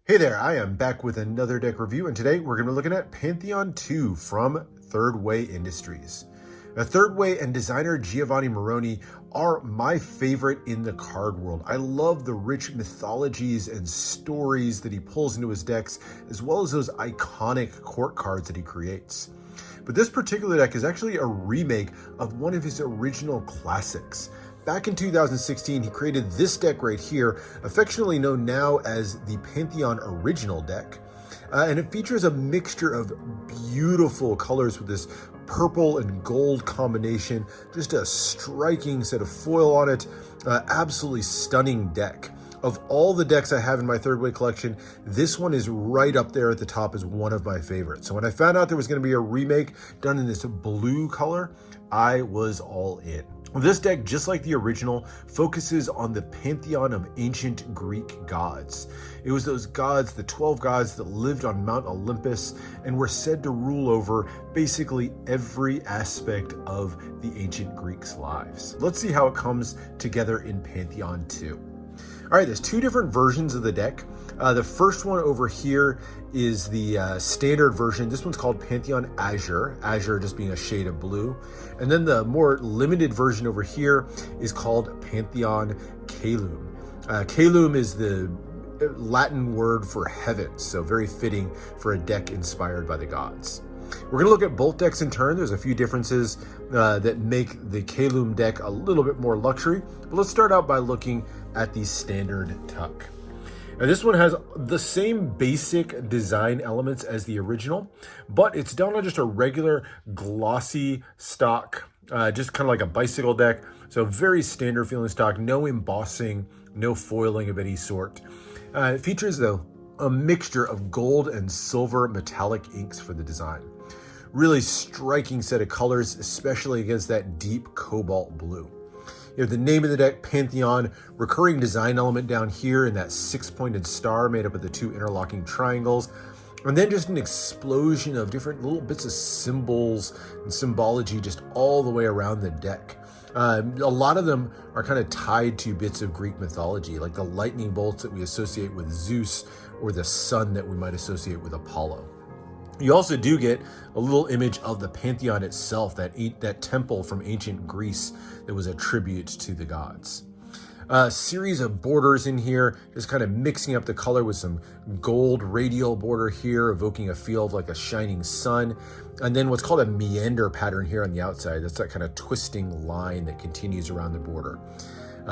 Hey there, I am back with another deck review, and today we're going to be looking at Pantheon 2 from Thirdway Industries. Now, Thirdway and designer Giovanni Meroni are my favorite in the card world. I love the rich mythologies and stories that he pulls into his decks, as well as those iconic court cards that he creates. But this particular deck is actually a remake of one of his original classics. Back in 2016, he created this deck right here, affectionately known now as the Pantheon Original deck. And it features a mixture of beautiful colors with this purple and gold combination, just a striking set of foil on it, absolutely stunning deck. Of all the decks I have in my Thirdway collection, this one is right up there at the top as one of my favorites. So when I found out there was going to be a remake done in this blue color, I was all in. This deck, just like the original, focuses on the pantheon of ancient Greek gods. It was those gods, the 12 gods that lived on Mount Olympus and were said to rule over basically every aspect of the ancient Greeks' lives. Let's see how it comes together in Pantheon 2. All right, there's two different versions of the deck. The first one over here is the standard version. This one's called Pantheon Azure, Azure just being a shade of blue. And then the more limited version over here is called Pantheon Caelum. Caelum is the Latin word for heaven, so very fitting for a deck inspired by the gods. We're going to look at both decks in turn. There's a few differences that make the Caelum deck a little bit more luxury. But let's start out by looking at the standard tuck. Now this one has the same basic design elements as the original, but it's done on just a regular glossy stock, just kind of like a bicycle deck. So very standard feeling stock, no embossing, no foiling of any sort. It features though a mixture of gold and silver metallic inks for the design. Really striking set of colors, especially against that deep cobalt blue. You have the name of the deck, Pantheon, recurring design element down here in that 6-pointed star made up of the two interlocking triangles, and then just an explosion of different little bits of symbols and symbology just all the way around the deck. A lot of them are kind of tied to bits of Greek mythology, like the lightning bolts that we associate with Zeus or the sun that we might associate with Apollo. You also do get a little image of the Pantheon itself, that temple from ancient Greece that was a tribute to the gods. A series of borders in here, just kind of mixing up the color with some gold radial border here, evoking a feel of like a shining sun. And then what's called a meander pattern here on the outside. That's that kind of twisting line that continues around the border.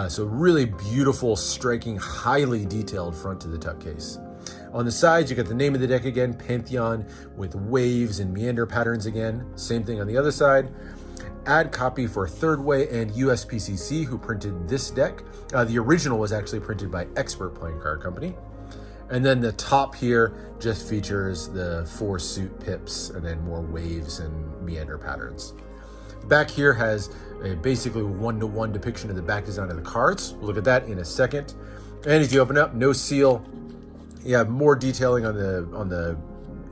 So really beautiful, striking, highly detailed front to the tuck case. On the sides, you got the name of the deck again, Pantheon, with waves and meander patterns again. Same thing on the other side. Ad copy for Thirdway and USPCC, who printed this deck. The original was actually printed by Expert Playing Card Company. And then the top here just features the 4 suit pips and then more waves and meander patterns. Back here has a basically one-to-one depiction of the back design of the cards. We'll look at that in a second. And as you open up, no seal. You have more detailing on the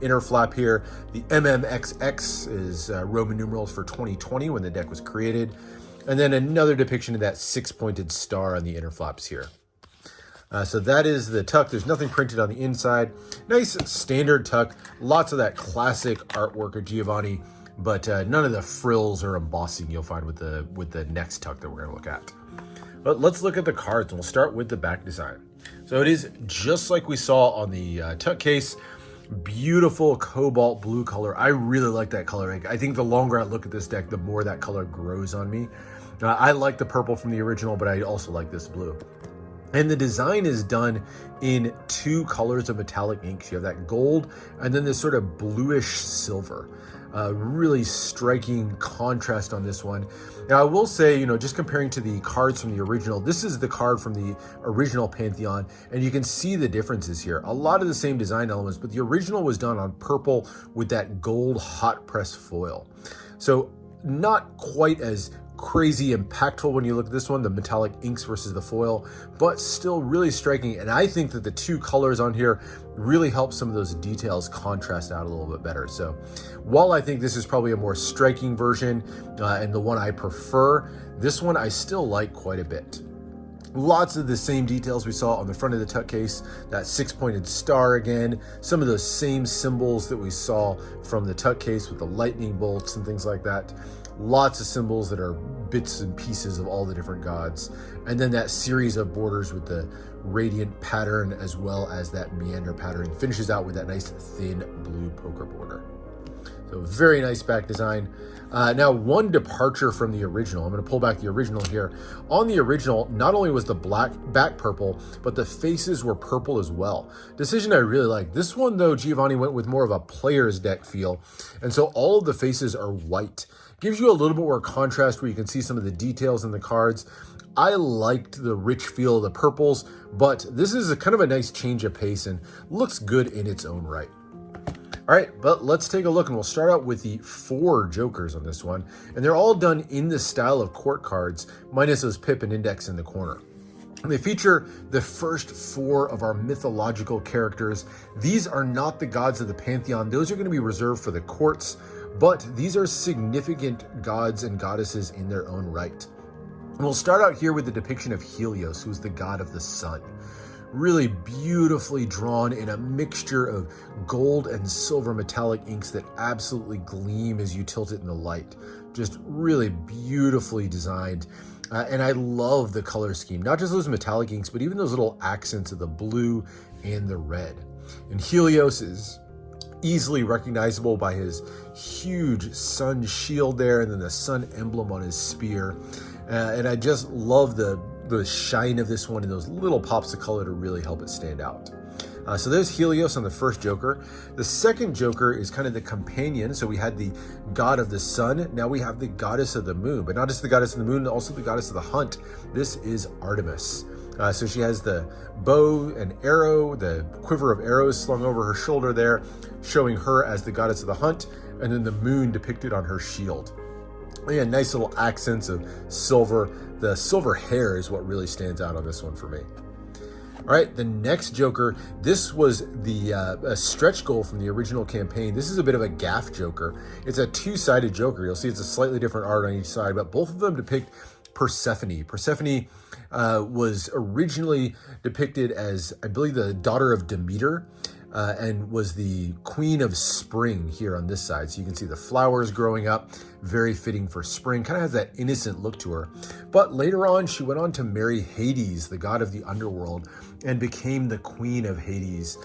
inner flap here. The MMXX is Roman numerals for 2020 when the deck was created. And then another depiction of that 6-pointed star on the inner flaps here. So that is the tuck. There's nothing printed on the inside. Nice standard tuck. Lots of that classic artwork of Giovanni, but none of the frills or embossing you'll find with the next tuck that we're going to look at. But let's look at the cards, and we'll start with the back design. So it is just like we saw on the tuck case. Beautiful cobalt blue color. I really like that color. I think the longer I look at this deck, the more that color grows on me. I like the purple from the original, but I also like this blue. And the design is done in 2 colors of metallic inks. You have that gold and then this sort of bluish silver. Really striking contrast on this one. Now I will say, just comparing to the cards from the original, this is the card from the original Pantheon, and you can see the differences here. A lot of the same design elements, but the original was done on purple with that gold hot press foil. So not quite as crazy impactful when you look at this one, the metallic inks versus the foil, but still really striking. And I think that the 2 colors on here really help some of those details contrast out a little bit better. So while I think this is probably a more striking version and the one I prefer, this one I still like quite a bit. Lots of the same details we saw on the front of the tuck case, that six-pointed star again, some of those same symbols that we saw from the tuck case with the lightning bolts and things like that. Lots of symbols that are bits and pieces of all the different gods. And then that series of borders with the radiant pattern as well as that meander pattern finishes out with that nice thin blue poker border. So very nice back design. Now, one departure from the original. I'm going to pull back the original here. On the original, not only was the black back purple, but the faces were purple as well. Decision I really like. This one, though, Giovanni went with more of a player's deck feel. And so all of the faces are white. Gives you a little bit more contrast where you can see some of the details in the cards. I liked the rich feel of the purples, but this is a kind of a nice change of pace and looks good in its own right. All right, but let's take a look, and we'll start out with the 4 jokers on this one. And they're all done in the style of court cards, minus those pip and index in the corner. And they feature the first 4 of our mythological characters. These are not the gods of the Pantheon. Those are going to be reserved for the courts, but these are significant gods and goddesses in their own right. And we'll start out here with the depiction of Helios, who's the god of the sun. Really beautifully drawn in a mixture of gold and silver metallic inks that absolutely gleam as you tilt it in the light. Just really beautifully designed. And I love the color scheme, not just those metallic inks, but even those little accents of the blue and the red. And Helios is easily recognizable by his huge sun shield there, and then the sun emblem on his spear. And I just love the shine of this one and those little pops of color to really help it stand out. So there's Helios on the first joker. The second joker is kind of the companion. So we had the god of the sun. Now we have the goddess of the moon, but not just the goddess of the moon, also the goddess of the hunt. This is Artemis. So she has the bow and arrow, the quiver of arrows slung over her shoulder there, showing her as the goddess of the hunt, and then the moon depicted on her shield. Yeah, nice little accents of silver. The silver hair is what really stands out on this one for me. All right, the next joker, this was the a stretch goal from the original campaign. This is a bit of a gaff joker. It's a 2-sided joker. You'll see it's a slightly different art on each side, but both of them depict Persephone. Persephone was originally depicted as, I believe, the daughter of Demeter, and was the queen of spring here on this side. So you can see the flowers growing up, very fitting for spring, kind of has that innocent look to her. But later on, she went on to marry Hades, the god of the underworld, and became the queen of Hades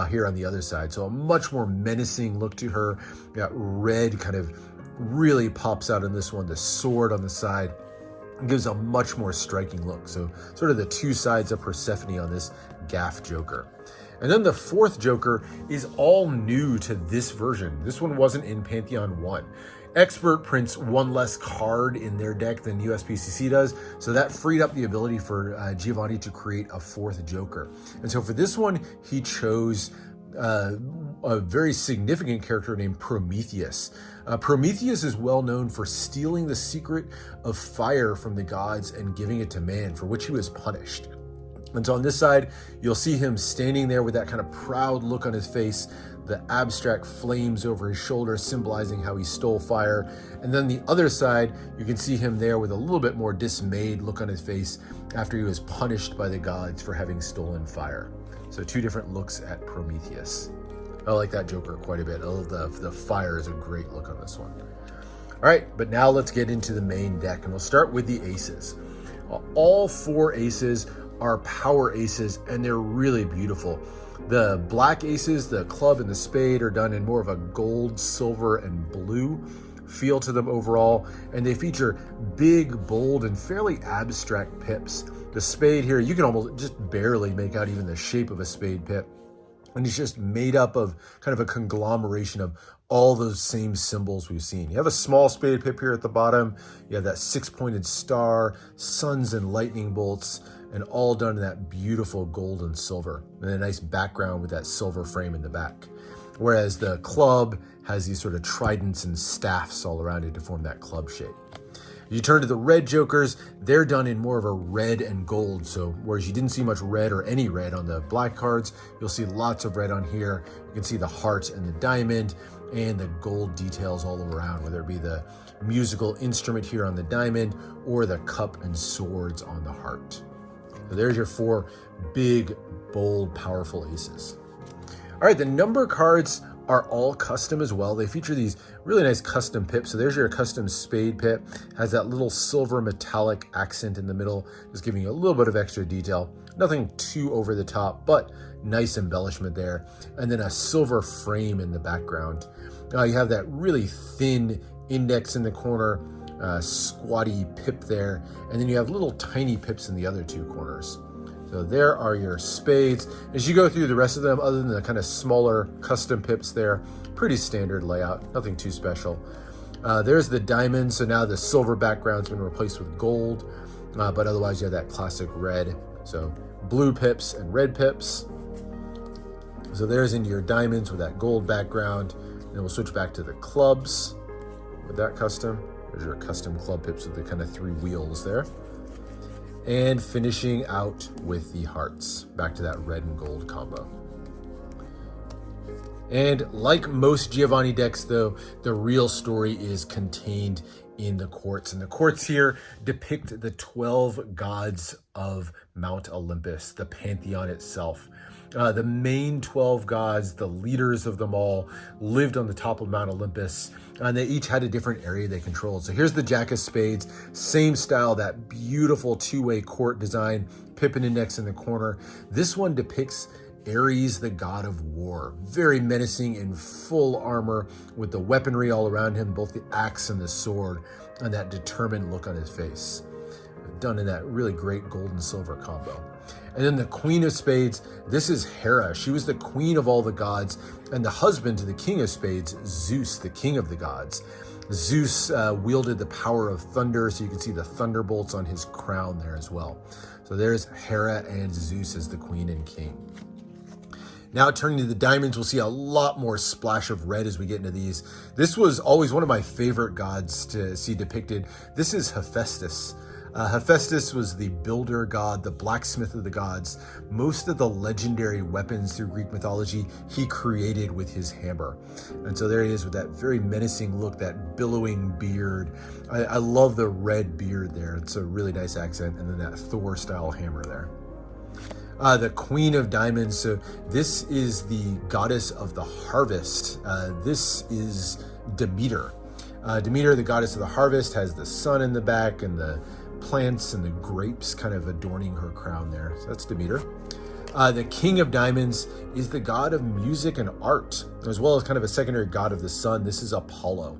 here on the other side. So a much more menacing look to her. Got red kind of really pops out in this one. The sword on the side gives a much more striking look. So sort of the 2 sides of Persephone on this gaff joker. And then the 4th joker is all new to this version. This one wasn't in Pantheon 1. Expert prints 1 less card in their deck than USPCC does, so that freed up the ability for Giovanni to create a 4th joker. And so for this one, he chose a very significant character named Prometheus. Prometheus is well known for stealing the secret of fire from the gods and giving it to man, for which he was punished. And so on this side, you'll see him standing there with that kind of proud look on his face, the abstract flames over his shoulder symbolizing how he stole fire. And then the other side, you can see him there with a little bit more dismayed look on his face after he was punished by the gods for having stolen fire. So 2 different looks at Prometheus. I like that joker quite a bit. I love the fire is a great look on this one. All right, but now let's get into the main deck, and we'll start with the aces. All 4 aces are power aces, and they're really beautiful. The black aces, the club and the spade, are done in more of a gold, silver, and blue feel to them overall, and they feature big, bold, and fairly abstract pips. The spade here, you can almost just barely make out even the shape of a spade pip, and it's just made up of kind of a conglomeration of all those same symbols we've seen. You have a small spade pip here at the bottom, you have that 6-pointed star, suns and lightning bolts, and all done in that beautiful gold and silver, and a nice background with that silver frame in the back. Whereas the club has these sort of tridents and staffs all around it to form that club shape. You turn to the red jokers, they're done in more of a red and gold. So whereas you didn't see much red or any red on the black cards, you'll see lots of red on here. You can see the heart and the diamond and the gold details all around, whether it be the musical instrument here on the diamond or the cup and swords on the heart. So there's your 4 big, bold, powerful aces. All right, the number cards are all custom as well. They feature these really nice custom pips. So there's your custom spade pip, has that little silver metallic accent in the middle, just giving you a little bit of extra detail. Nothing too over the top, but nice embellishment there. And then a silver frame in the background. You have that really thin index in the corner, squatty pip there, and then you have little tiny pips in the other 2 corners. So there are your spades. As you go through the rest of them, other than the kind of smaller custom pips there, pretty standard layout, nothing too special. There's the diamond. So now the silver background's been replaced with gold, but otherwise you have that classic red. So blue pips and red pips. So there's into your diamonds with that gold background. Then we'll switch back to the clubs with that custom. There's your custom club pips with the kind of 3 wheels there. And finishing out with the hearts, back to that red and gold combo. And like most Giovanni decks though, the real story is contained in the quartz. And the quartz here depict the 12 gods of Mount Olympus, the Pantheon itself. The main 12 gods, the leaders of them all, lived on the top of Mount Olympus, and they each had a different area they controlled. So here's the Jack of Spades, same style, that beautiful 2-way court design, pip and index in the corner. This one depicts Ares, the god of war, very menacing in full armor with the weaponry all around him, both the axe and the sword, and that determined look on his face. Done in that really great gold and silver combo. And then the Queen of Spades, this is Hera. She was the queen of all the gods and the husband to the King of Spades, Zeus, the king of the gods. Zeus wielded the power of thunder, so you can see the thunderbolts on his crown there as well. So there's Hera and Zeus as the queen and king. Now turning to the diamonds, we'll see a lot more splash of red as we get into these. This was always one of my favorite gods to see depicted. This is Hephaestus. Hephaestus was the builder god, the blacksmith of the gods. Most of the legendary weapons through Greek mythology he created with his hammer. And so there he is with that very menacing look, that billowing beard. I love the red beard there. It's a really nice accent. And then that Thor style hammer there. The Queen of Diamonds. So this is the goddess of the harvest. This is Demeter. Demeter, the goddess of the harvest, has the sun in the back and the plants and the grapes kind of adorning her crown there. So that's Demeter. The King of Diamonds is the god of music and art, as well as kind of a secondary god of the sun. This is Apollo,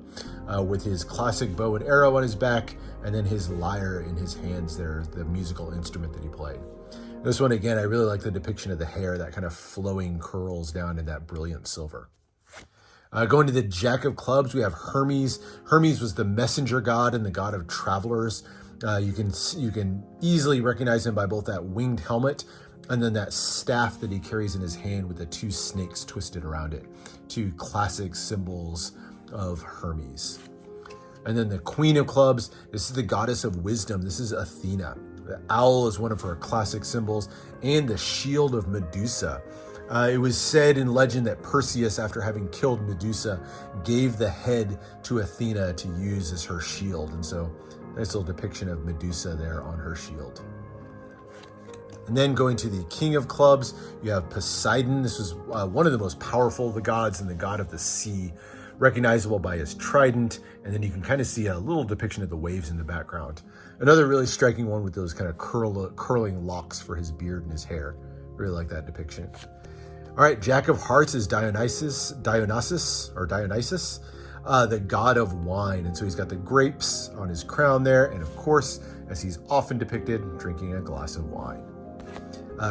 with his classic bow and arrow on his back, and then his lyre in his hands there, the musical instrument that he played. This one, again, I really like the depiction of the hair, that kind of flowing curls down in that brilliant silver. Going to the Jack of Clubs, we have Hermes. Hermes was the messenger god and the god of travelers. You can easily recognize him by both that winged helmet and then that staff that he carries in his hand with the 2 snakes twisted around it. 2 classic symbols of Hermes. And then the Queen of Clubs, this is the goddess of wisdom. This is Athena. The owl is one of her classic symbols, and the shield of Medusa. It was said in legend that Perseus, after having killed Medusa, gave the head to Athena to use as her shield. And so nice little depiction of Medusa there on her shield. And then going to the King of Clubs, you have Poseidon. This was one of the most powerful of the gods and the god of the sea, recognizable by his trident. And then you can kind of see a little depiction of the waves in the background. Another really striking one with those kind of curling locks for his beard and his hair. Really like that depiction. All right, Jack of Hearts is Dionysus, the god of wine. And so he's got the grapes on his crown there. And of course, as he's often depicted, drinking a glass of wine.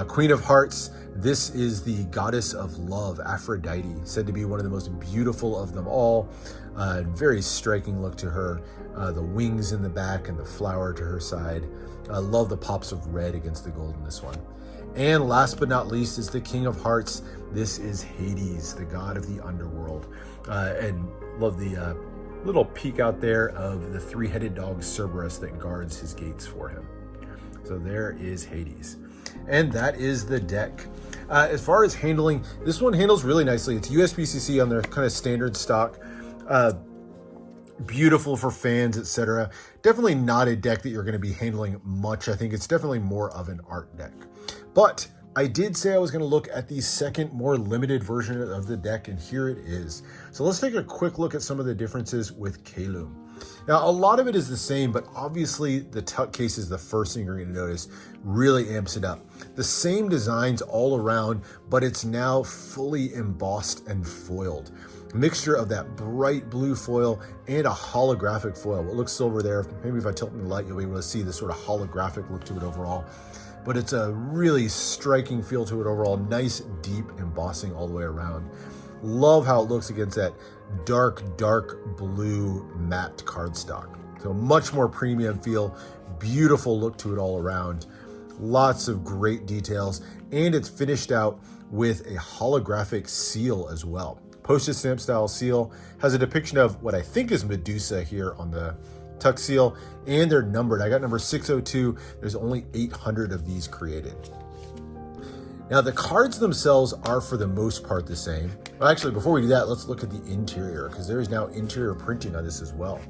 Queen of Hearts, this is the goddess of love, Aphrodite, said to be one of the most beautiful of them all. Very striking look to her. The wings in the back and the flower to her side. I love the pops of red against the gold in this one. And last but not least is the King of Hearts. This is Hades, the god of the underworld. And love the little peek out there of the 3-headed dog Cerberus that guards his gates for him. So there is Hades. And that is the deck. As far as handling, this one handles really nicely. It's USBCC on their kind of standard stock. beautiful for fans, etc. Definitely not a deck that you're going to be handling much. I think it's definitely more of an art deck. But I did say I was going to look at the second, more limited version of the deck, and here it is. So let's take a quick look at some of the differences with Caelum. Now, a lot of it is the same, but obviously the tuck case is the first thing you're going to notice. Really amps it up. The same designs all around, but it's now fully embossed and foiled. A mixture of that bright blue foil and a holographic foil. What looks silver there, maybe if I tilt in the light, you'll be able to see the sort of holographic look to it overall. But it's a really striking feel to it overall. Nice, deep embossing all the way around. Love how it looks against that dark, dark blue matte cardstock. So much more premium feel, beautiful look to it all around. Lots of great details, and it's finished out with a holographic seal as well. Postage stamp style seal, has a depiction of what I think is Medusa here on the tuck seal, and they're numbered. I got number 602. There's only 800 of these created. Now the cards themselves are for the most part the same. Well, actually, before we do that, let's look at the interior, because there is now interior printing on this as well.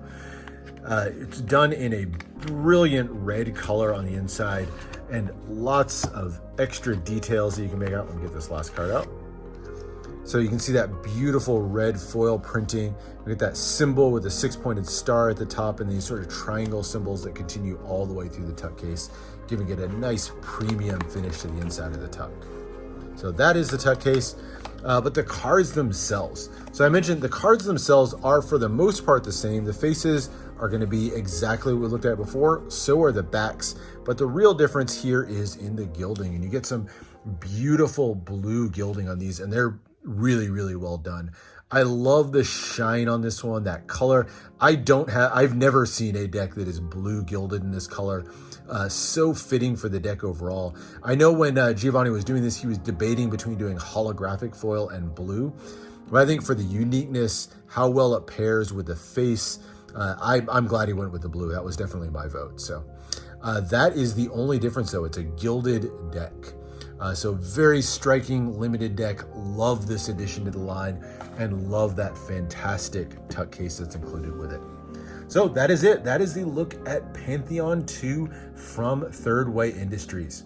It's done in a brilliant red color on the inside, and lots of extra details that you can make out. Let me get this last card out. So you can see that beautiful red foil printing. You get that symbol with a 6-pointed star at the top and these sort of triangle symbols that continue all the way through the tuck case, giving it a nice premium finish to the inside of the tuck. So that is the tuck case, but the cards themselves. So I mentioned the cards themselves are for the most part the same. The faces are going to be exactly what we looked at before. So are the backs, but the real difference here is in the gilding, and you get some beautiful blue gilding on these, and they're really, really well done. I love the shine on this one, that color. I've never seen a deck that is blue gilded in this color. So fitting for the deck overall. I know when Giovanni was doing this, he was debating between doing holographic foil and blue. But I think for the uniqueness, how well it pairs with the face, I'm glad he went with the blue. That was definitely my vote. So that is the only difference though. It's a gilded deck. So very striking limited deck. Love this addition to the line and love that fantastic tuck case that's included with it. So that is it. That is the look at Pantheon 2 from Thirdway Industries.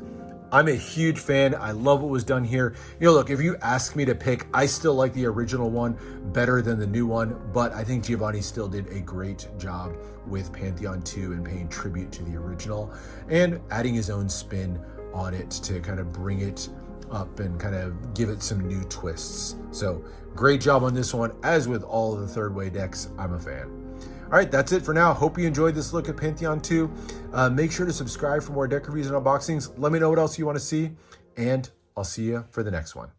I'm a huge fan. I love what was done here. You know, look, if you ask me to pick, I still like the original one better than the new one, but I think Giovanni still did a great job with Pantheon 2 and paying tribute to the original and adding his own spin on it to kind of bring it up and kind of give it some new twists. So great job on this one. As with all of the Thirdway decks, I'm a fan. All right, that's it for now. Hope you enjoyed this look at Pantheon 2. Make sure to subscribe for more deck reviews and unboxings. Let me know what else you want to see, and I'll see you for the next one.